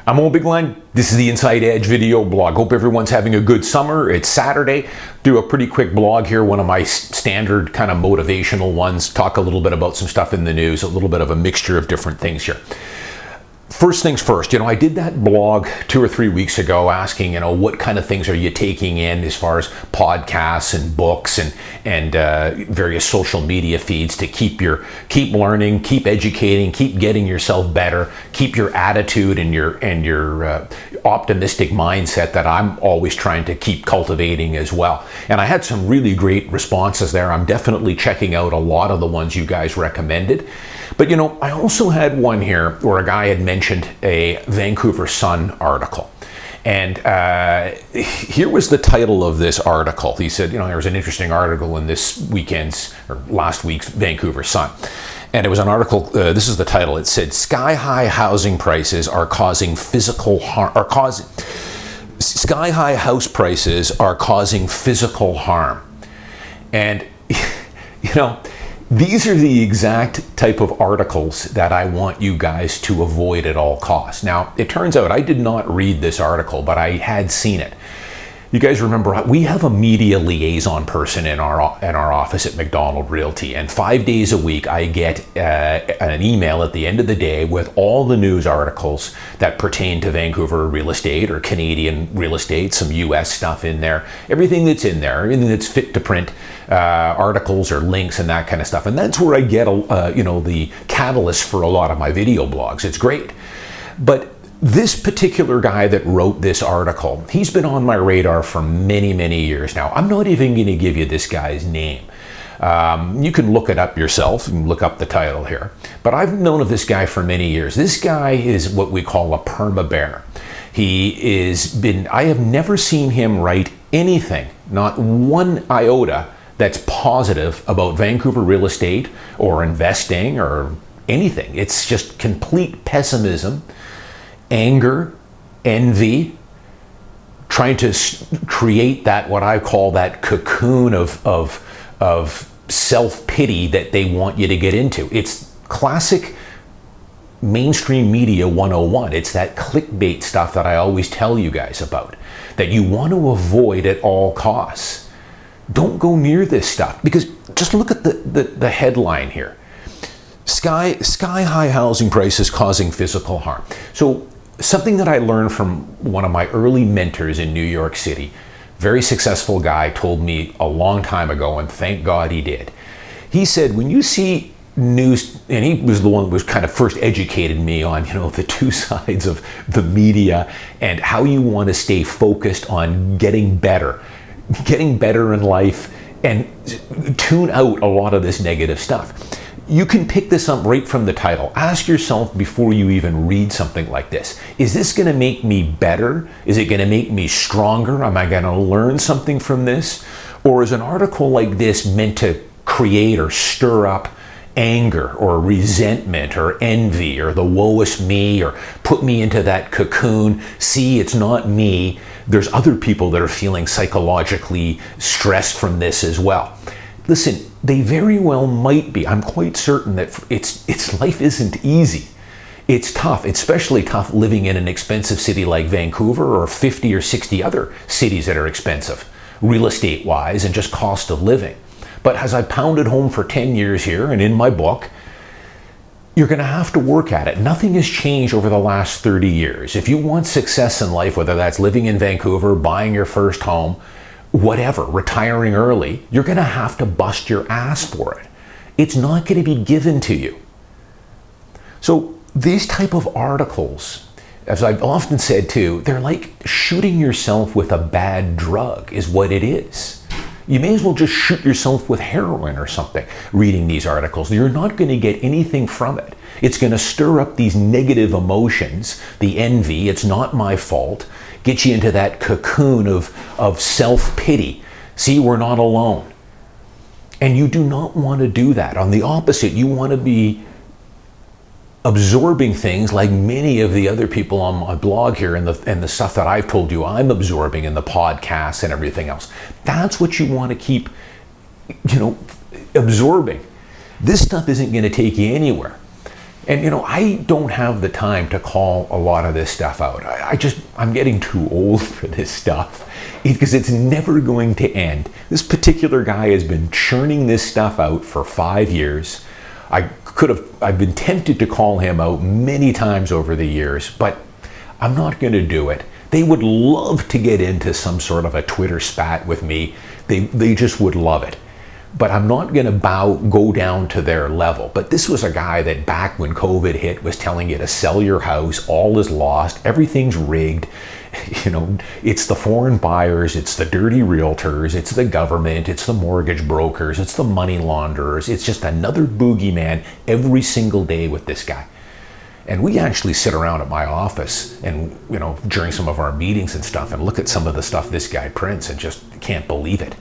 I'm Owen Bigland. This is the Inside Edge video blog. Hope everyone's having a good summer. It's Saturday. Do a pretty quick blog here, one of my standard kind of motivational ones. Talk a little bit about some stuff in the news, a little bit of a mixture of different things here. First things first, I did that blog 2 or 3 weeks ago asking, what kind of things are you taking in as far as podcasts and books and various social media feeds to keep learning, keep educating, keep getting yourself better, keep your attitude and your optimistic mindset that I'm always trying to keep cultivating as well. And I had some really great responses there. I'm definitely checking out a lot of the ones you guys recommended. But I also had one here where a guy had mentioned a Vancouver Sun article. And here was the title of this article. He said, there was an interesting article in last week's Vancouver Sun. And it was an article, this is the title. It said, sky-high housing prices are causing physical harm, sky-high house prices are causing physical harm. And, these are the exact type of articles that I want you guys to avoid at all costs. Now, it turns out I did not read this article, but I had seen it. You guys remember, we have a media liaison person in our office at McDonald Realty, and 5 days a week I get an email at the end of the day with all the news articles that pertain to Vancouver real estate or Canadian real estate, some US stuff in there, everything that's in there, everything that's fit to print, articles or links and that kind of stuff. And that's where I get, the catalyst for a lot of my video blogs. It's great. But this particular guy that wrote this article, he's been on my radar for many, many years now. I'm not even going to give you this guy's name. You can look it up yourself and look up the title here. But I've known of this guy for many years. This guy is what we call a perma-bear. I have never seen him write anything, not one iota, that's positive about Vancouver real estate or investing or anything. It's just complete pessimism, anger, envy, trying to create that, what I call that cocoon of self-pity that they want you to get into. It's classic mainstream media 101. It's that clickbait stuff that I always tell you guys about, that you want to avoid at all costs. Don't go near this stuff, because just look at the headline here. Sky-high housing prices causing physical harm. So something that I learned from one of my early mentors in New York City, very successful guy, told me a long time ago, and thank God he did. He said, when you see news, and he was the one that was kind of first educated me on, the two sides of the media and how you want to stay focused on getting better in life and tune out a lot of this negative stuff. You can pick this up right from the title. Ask yourself before you even read something like this, is this going to make me better? Is it going to make me stronger? Am I going to learn something from this? Or is an article like this meant to create or stir up anger or resentment or envy or the woe is me, or put me into that cocoon? See, it's not me. There's other people that are feeling psychologically stressed from this as well. Listen, they very well might be. I'm quite certain that it's life isn't easy. It's tough, especially tough living in an expensive city like Vancouver or 50 or 60 other cities that are expensive, real estate wise and just cost of living. But as I pounded home for 10 years here and in my book, you're going to have to work at it. Nothing has changed over the last 30 years. If you want success in life, whether that's living in Vancouver, buying your first home, whatever, retiring early, you're going to have to bust your ass for it. It's not going to be given to you. So these type of articles, as I've often said too, they're like shooting yourself with a bad drug is what it is. You may as well just shoot yourself with heroin or something reading these articles. You're not going to get anything from it. It's going to stir up these negative emotions, the envy, it's not my fault, get you into that cocoon of self-pity. See, we're not alone. And you do not want to do that. On the opposite, you want to be absorbing things like many of the other people on my blog here and the stuff that I've told you I'm absorbing in the podcasts and everything else. That's what you want to keep, absorbing. This stuff isn't going to take you anywhere. And I don't have the time to call a lot of this stuff out. I'm getting too old for this stuff because it's never going to end. This particular guy has been churning this stuff out for 5 years. I've been tempted to call him out many times over the years, but I'm not going to do it. They would love to get into some sort of a Twitter spat with me. They just would love it. But I'm not going to go down to their level. But this was a guy that back when COVID hit was telling you to sell your house, all is lost, everything's rigged. It's the foreign buyers, it's the dirty realtors, it's the government, it's the mortgage brokers, it's the money launderers. It's just another boogeyman every single day with this guy. And we actually sit around at my office and, during some of our meetings and stuff and look at some of the stuff this guy prints and just can't believe it.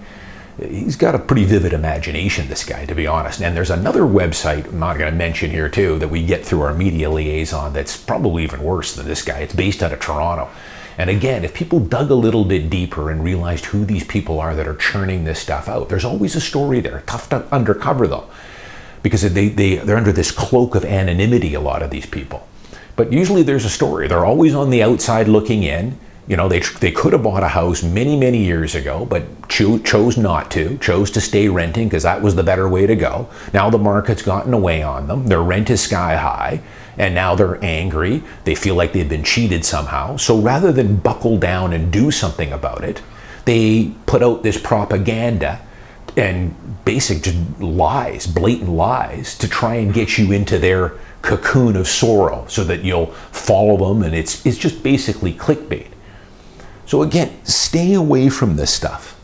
He's got a pretty vivid imagination, this guy, to be honest. And there's another website I'm not going to mention here, too, that we get through our media liaison that's probably even worse than this guy. It's based out of Toronto. And again, if people dug a little bit deeper and realized who these people are that are churning this stuff out, there's always a story there. Tough to undercover, though, because they're under this cloak of anonymity, a lot of these people. But usually there's a story. They're always on the outside looking in. They could have bought a house many, many years ago, but chose not to, chose to stay renting because that was the better way to go. Now the market's gotten away on them. Their rent is sky high, and now they're angry. They feel like they've been cheated somehow. So rather than buckle down and do something about it, they put out this propaganda and basic just lies, blatant lies, to try and get you into their cocoon of sorrow so that you'll follow them, and it's just basically clickbait. So again, stay away from this stuff.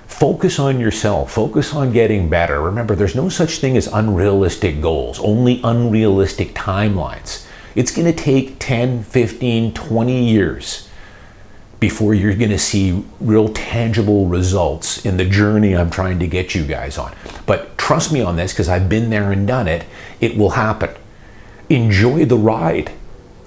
Focus on yourself. Focus on getting better. Remember, there's no such thing as unrealistic goals, only unrealistic timelines. It's going to take 10, 15, 20 years before you're going to see real tangible results in the journey I'm trying to get you guys on. But trust me on this, because I've been there and done it. It will happen. Enjoy the ride.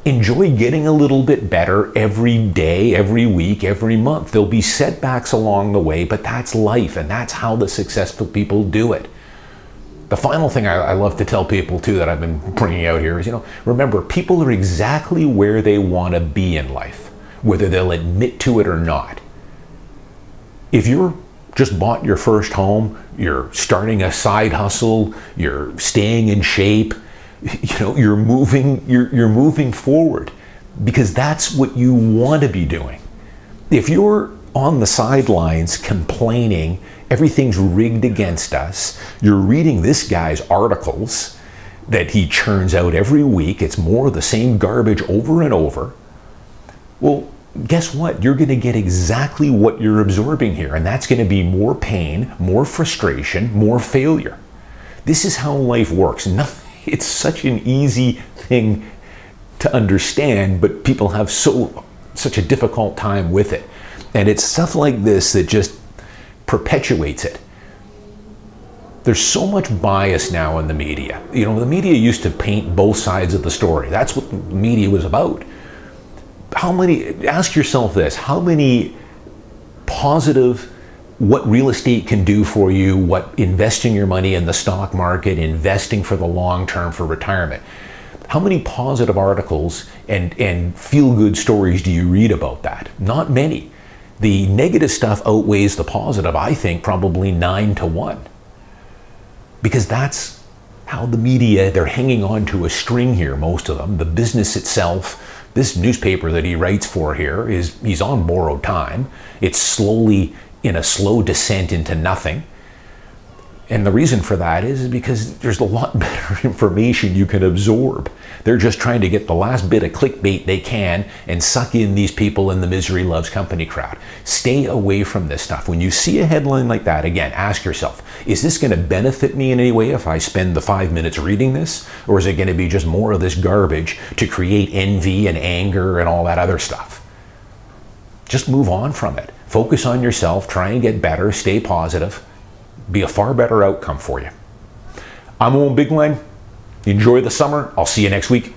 Enjoy getting a little bit better every day, every week, every month. There'll be setbacks along the way, but that's life, and that's how the successful people do it. The final thing I love to tell people, too, that I've been bringing out here is, remember, people are exactly where they want to be in life, whether they'll admit to it or not. If you're just bought your first home, you're starting a side hustle, you're staying in shape, you're moving forward because that's what you want to be doing. If you're on the sidelines complaining everything's rigged against us, you're reading this guy's articles that he churns out every week, it's more of the same garbage over and over, well, guess what? You're going to get exactly what you're absorbing here, and that's going to be more pain, more frustration, more failure. This is how life works. It's such an easy thing to understand, but people have such a difficult time with it. And it's stuff like this that just perpetuates it. There's so much bias now in the media. The media used to paint both sides of the story. That's what the media was about. Ask yourself this, how many positive, what real estate can do for you, what investing your money in the stock market, investing for the long term for retirement. How many positive articles and feel-good stories do you read about that? Not many. The negative stuff outweighs the positive, I think, probably 9-1. Because that's how the media, they're hanging on to a string here, most of them. The business itself, this newspaper that he writes for here, he's on borrowed time. It's slowly in a slow descent into nothing. And the reason for that is because there's a lot better information you can absorb. They're just trying to get the last bit of clickbait they can and suck in these people in the misery loves company crowd. Stay away from this stuff. When you see a headline like that, again, ask yourself, is this going to benefit me in any way if I spend the 5 minutes reading this? Or is it going to be just more of this garbage to create envy and anger and all that other stuff? Just move on from it. Focus on yourself, try and get better, stay positive, be a far better outcome for you. I'm Owen Bigland. Enjoy the summer. I'll see you next week.